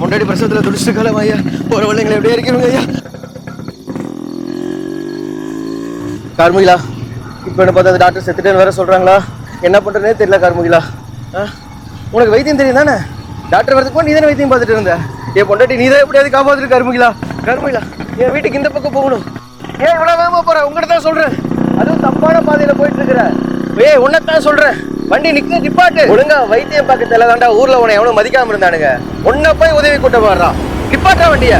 பொண்டாடி பிரசவத்துல துடிச்சிட்டு காலம் ஐயா. போற வழிங்களை எப்படியே இருக்கணும் ஐயா. கார்முகிலா, இப்போ என்ன பார்த்தா அந்த டாக்டர் செத்துட்டேன்னு வேற சொல்றாங்களா? என்ன பண்றதுனே தெரியல கார்முகிலா. உனக்கு வைத்தியம் தெரியும் தானே? டாக்டர் வரதுக்கு நீ தானே வைத்தியம் பார்த்துட்டு இருந்த. என் பொண்டாட்டி நீ தான் எப்படியாவது காப்பாத்துட்டு கார்முகிலா. கார்முகிலா, என் வீட்டுக்கு இந்த பக்கம் போகணும். ஏன் இவ்வளவு வேகமா போற? உங்ககிட்ட தான் சொல்றேன். அதுவும் தப்பான பாதையில போயிட்டு இருக்கிற. ஏய், உன்னதான் சொல்றேன், வண்டி நிப்பாட்டு. ஒழுங்கா வைத்தியம் பார்க்க தெரியலதாண்டா ஊர்ல உன எவனும் மதிக்காம இருந்தானுங்க. உன்ன போய் உதவி கூட்ட மாறான். நிப்பாட்டா வண்டிய.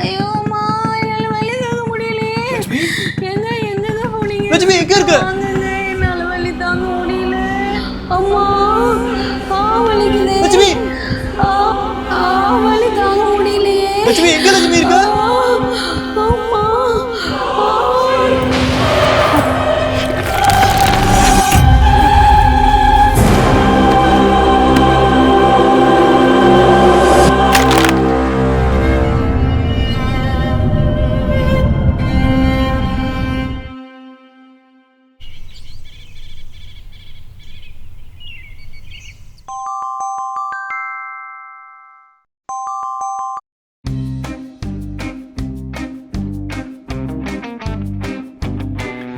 ஐயோ அம்மா, என்னால வலி தாங்க முடியலையே. எங்க போனீங்க? லட்சுமி எங்க இருக்க? என்னால வலி தாங்க முடியல. அம்மா, வலிக்குது. லட்சுமி, வலி தாங்க முடியலையே. லட்சுமி எங்க லட்சுமி இருக்க?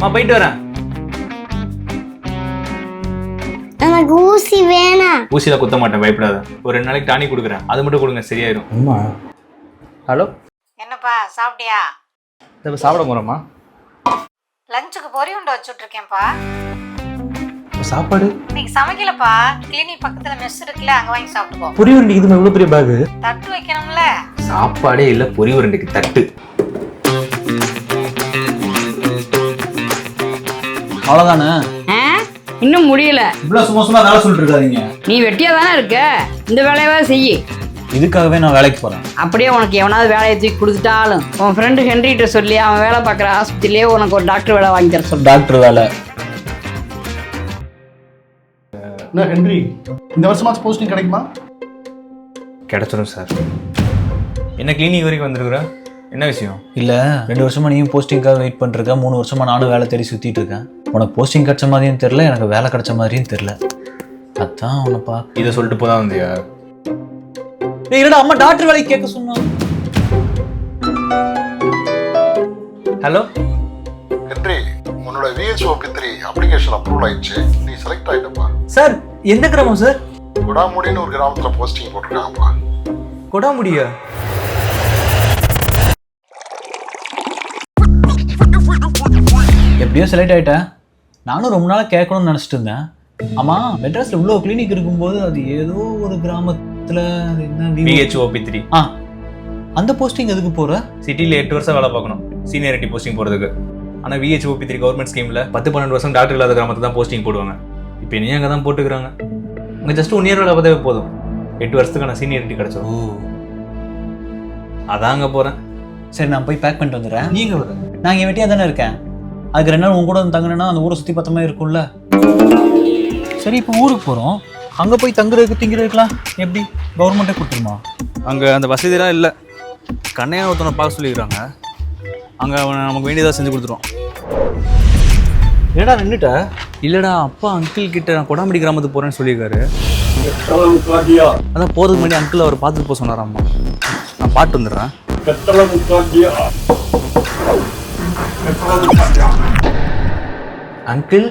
அம்மா, போயிட்டு வரேன். எனக்கு ஊசி வேணாம். ஊசியில குத்த மாட்டேன், பயப்படாத. ஒரு 2 நாளைக்கு டானிக் கொடுக்குறேன், அது மட்டும் கொடுங்க, சரியாயிரும். அம்மா, ஹலோ. என்னப்பா சாப்பிட்டியா? இப்போ சாப்பிட போறோமா? லஞ்சுக்கு பொரி உண்டை வச்சுட்டு இருக்கேன்ப்பா. சாப்பாடு இன்னைக்கு சமைக்கலப்பா. கிளினிக் பக்கத்துல மெஸ் இருக்குல்ல, அங்க வாங்கி சாப்பிட்டுக்கோ. புரிய வேண்டியது இவ்வளவு பெரிய பேக். தட்டு வைக்கணும்ல. சாப்பாடே இல்ல, பொரி உருண்டைக்கு தட்டு. அவ்வளவுதானே? இன்னும் முடியல. இவ்வளவு சும்மா வேலை சொல்லிட்டு இருக்காதீங்க. நீ வெட்டியா தானே இருக்க, இந்த வேலையவா செய்யி. இதுக்காகவே நான் வேலைக்கு போறேன். அப்படியே உனக்கு எவனாவது வேலையை தூக்கி கொடுத்துட்டாலும் உன் ஃப்ரெண்டு ஹென்ரிட்ட சொல்லி அவன் வேலை பார்க்குற ஆஸ்பத்திரியிலே உனக்கு ஒரு டாக்டர் வேலை வாங்கி தர சொல்லு. டாக்டர் வேலை? என்ன ஹென்றி, இந்த வருஷமாச்சு போஸ்டிங் கிடைக்குமா? கிடைச்சிடும் சார். என்ன கிளினிக் வரைக்கும் வந்திருக்குற? என்ன விஷயம்? இல்லை, 2 வருஷமா நீயும் போஸ்டிங்காக வெயிட் பண்ணிருக்க. 3 வருஷமா நானும் வேலை தேடி சுற்றிட்டு இருக்கேன். உனக்கு போஸ்டிங் கிடைச்ச மாதிரியும் தெரில, எனக்கு வேலை கிடைச்ச மாதிரியும் தெரில. அதான் உனப்பா இதை சொல்லிட்டு போதான் வந்தியா? என்னடா அம்மா டாக்டர் வேலைக்கு கேட்க சொன்னான். ஹலோ ஹென்றி, உன்னோட VHOP3 அப்ளிகேஷன் அப்ரூவல் ஆயிடுச்சு. நீ செலக்ட் ஆயிட்டப்பா. சார், எந்த கிராமம் சார்? குடாமுடின்னு ஒரு கிராமத்துல போஸ்டிங் போட்டிருக்காங்கப்பா. கொடாமுடியா? எப்படியோ செலக்ட் ஆகிட்டேன். நானும் ரொம்ப நாளாக கேட்கணும்னு நினச்சிட்டு இருந்தேன். ஆமாம், மெட்ராஸில் இவ்வளோ கிளினிக் இருக்கும்போது அது ஏதோ ஒரு கிராமத்தில் என்ன VHOP3. அந்த போஸ்டிங் எதுக்கு போகிற? சிட்டியில் 8 வருஷம் வேலை பார்க்கணும், சீனியாரிட்டி போஸ்டிங் போகிறதுக்கு. ஆனால் VHOP3 கவர்மெண்ட் ஸ்கீமில் 10-12 வருஷம் டாக்டர் இல்லாத கிராமத்தை தான் போஸ்டிங் போடுவாங்க. இப்போ இனி அங்கே தான் போட்டுக்கிறாங்க. அங்கே ஜஸ்ட் 1 இயர் வேலை பார்த்தாவே போதும், 8 வருஷத்துக்கான சீனியாரிட்டி கிடச்சிடும். அதான் அங்கே போகிறேன். சரி, நான் போய் பேக் பண்ணிட்டு வந்துடுறேன். நீங்கள் வர நான் இங்கே வெட்டியாக தானே இருக்கேன். அதுக்கு 2 நாள் உங்க கூட வந்து தங்கினா அந்த ஊரை சுற்றி பார்த்தமே இருக்கும்ல. சரி, இப்போ ஊருக்கு போகிறோம். அங்கே போய் தங்குறதுக்கு திங்கிறதுக்குலாம் எப்படி கவர்மெண்ட்டே கொடுத்துருமா? அங்கே அந்த வசதியெல்லாம் இல்லை. கண்ணையான ஒருத்தனை பார்க்க சொல்லிக்கிறாங்க. அங்கே அவனை நமக்கு வேண்டியதாக செஞ்சு கொடுத்துருவோம். என்னடா நின்றுட்ட? இல்லைடா, அப்பா அங்கிள் கிட்ட நான் கொடாமுடி கிராமத்துக்கு போகிறேன்னு சொல்லியிருக்காரு. அதான் போகிறதுக்கு முன்னாடி அங்கிள் அவர் பார்த்துட்டு போக சொன்னாராம்மா. நான் பாட்டு வந்துடுறேன். அங்கிள்,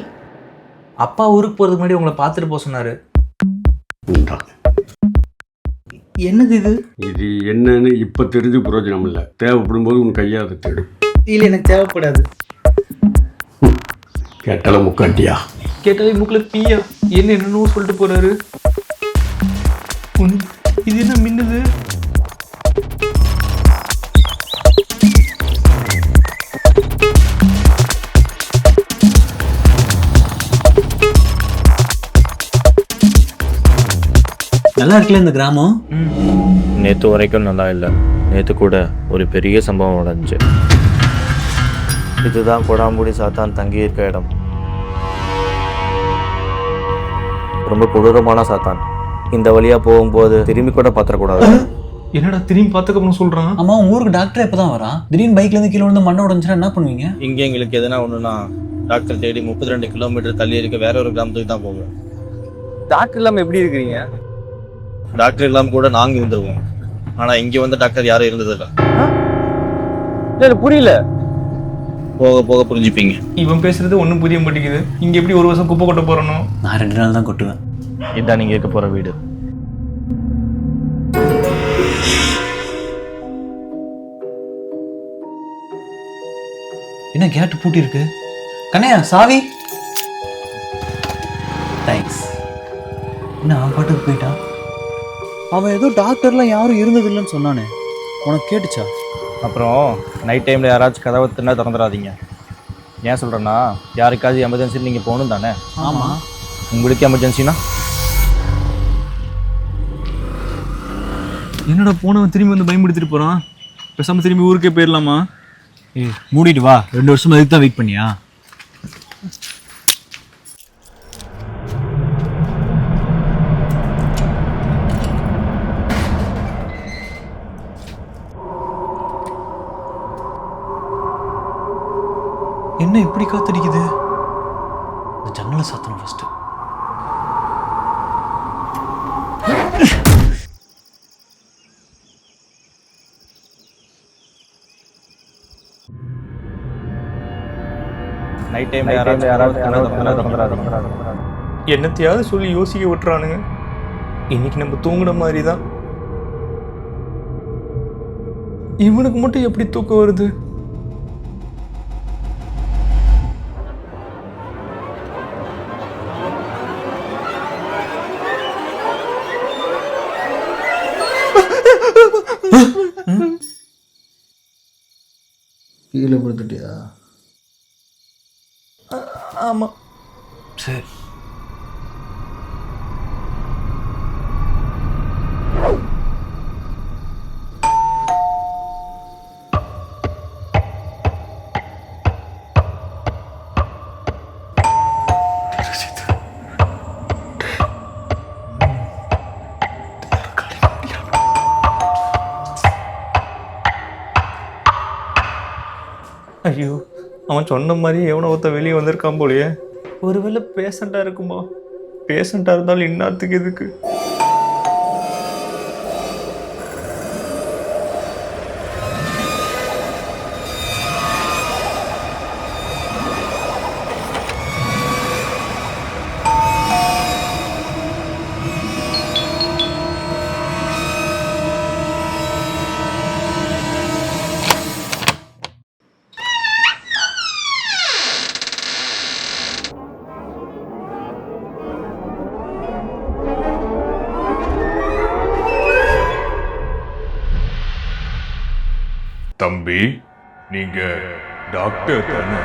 அப்பா ஊருக்கு போகிறதுக்கு முன்னாடி உங்களை பார்த்துட்டு போக சொன்னார். என்னது இது? இது என்னன்னு இப்போ தெரிஞ்சு பிரயோஜனம் இல்லை. தேவைப்படும் போது உன் கையாத தேடு. இல்லை, எனக்கு தேவைப்படாது. கெட்டல முக்காட்டியா? கேட்டாலே மூக்கில் தீயா என்னென்னோ சொல்லிட்டு போறாரு. இது என்ன மின்னுது? நல்லா இருக்குல்ல இந்த கிராமம்? நேற்று வரைக்கும் நல்லா இல்லை. நேற்று கூட ஒரு பெரிய சம்பவம் நடந்துச்சு. இதுதான் கொடாமுடி சாத்தான் தங்கியிருக்க இடம். ரொம்ப கொடூரமான சாத்தான். இந்த வழியா போகும்போது திரும்பி கூட பாத்திரக்கூடாது. என்னடா திரும்பி பார்த்துக்கணும் சொல்றான்? ஆமா, உங்க ஊருக்கு டாக்டர் எப்பதான் வரான்? திடீர்னு பைக்ல இருந்து கீழே விழுந்து மண்ணை உடஞ்சுன்னா என்ன பண்ணுவீங்க? இங்கே எங்களுக்கு எதனா ஒண்ணுன்னா டாக்டர் தேடி 32 கிலோமீட்டர் தள்ளி இருக்க வேற ஒரு கிராமத்துக்கு தான் போவேன். டாக்டர் இல்லாம எப்படி இருக்கிறீங்க? டாக்டர் இல்லாமல் கூட நாங்கள் இருந்துருவோம். ஆனால் இங்கே வந்து டாக்டர் யாரும் இருந்ததில்லை. இல்லை புரியல. போக போக புரிஞ்சுப்பீங்க. இவன் பேசுறது ஒன்றும் புரிய மாட்டேங்குது. இங்கே எப்படி ஒரு வருஷம் குப்பை கொட்ட போகிறனோ? நான் 2 நாள் தான் கொட்டுவேன். இதுதான் நீங்கள் இருக்க போகிற வீடு. என்ன கேட்டு பூட்டி இருக்கு? கண்ணையா சாவி. தேங்க்ஸ். என்ன அவன் பாட்டுக்கு போயிட்டான்? அவன் ஏதோ டாக்டர்லாம் யாரும் இருந்ததில்லைன்னு சொன்னானே, உனக்கு கேட்டுச்சா? அப்புறம் நைட் டைமில் யாராச்சும் கதவை தின்னா திறந்துடாதீங்க. ஏன் சொல்கிறேன்னா, யாருக்காவது எமர்ஜென்சி நீங்கள் போகணும் தானே? ஆமாம். உங்களுக்கு எமர்ஜென்சினா என்னடா போனவன் திரும்பி வந்து பயன்படுத்திட்டு போகிறான். பேசாமல் திரும்பி ஊருக்கே போயிடலாமா? மூடிட்டு வா. 2 வருஷம் அதுக்கு தான் வெயிட் பண்ணியா? என்ன இப்படி காத்தடிக்குது? இந்த ஜன்னலை சாத்தணும் ஃபர்ஸ்ட். நைட் டைமில் யாராச்சும் திறந்துடாதீங்க. என்னத்தையாவது சொல்லி யோசிக்க விட்டுறானுங்க. இன்னைக்கு நம்ம தூங்குன மாதிரி தான். இவனுக்கு மட்டும் எப்படி தூக்கம் வருது? கீழே படுத்துட்டியா? ஆமாம். சரி. ஐயோ, அவன் சொன்ன மாதிரி எவனோ ஒருத்த வெளியே வந்திருக்கான் போலயே. ஒருவேளை பேஷண்ட்டாக இருக்குமா? பேஷண்ட்டாக இருந்தாலும் இன்னாத்துக்கு எதுக்கு? தம்பி, நீங்க டாக்டர் தானே?